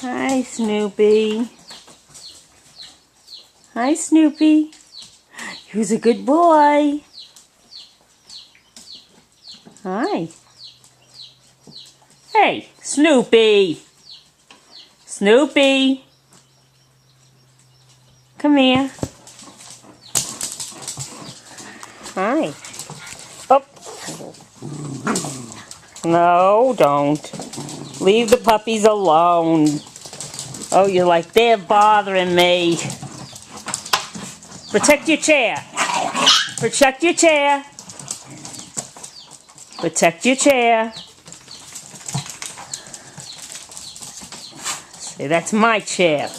Hi, Snoopy. Hi, Snoopy. Who's a good boy? Hi. Hey, Snoopy. Snoopy. Come here. Hi. Oh. No, don't. Leave the puppies alone. Oh, you're like, they're bothering me. Protect your chair. Protect your chair. Protect your chair. Say, that's my chair.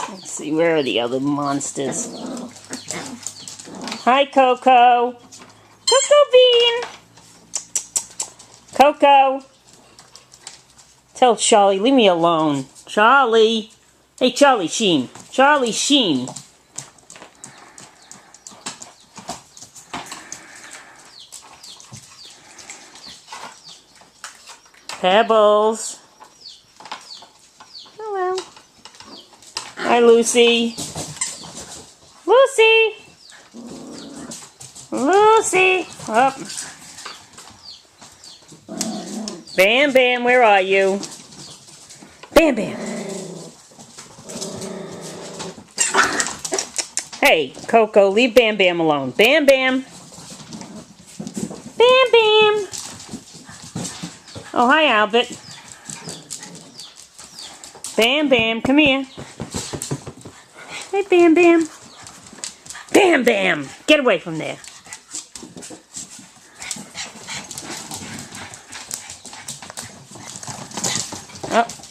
Let's see, where are the other monsters? Hi, Coco. Coco Bean. Coco. Tell Charlie, leave me alone. Charlie. Hey, Charlie Sheen. Charlie Sheen. Pebbles. Hello. Hi, Lucy. Lucy. Lucy. Up. Bam Bam, where are you? Bam Bam. Hey, Coco, leave Bam Bam alone. Bam Bam. Bam Bam. Oh, hi, Albert. Bam Bam, come here. Hey, Bam Bam. Bam Bam! Get away from there. Oh.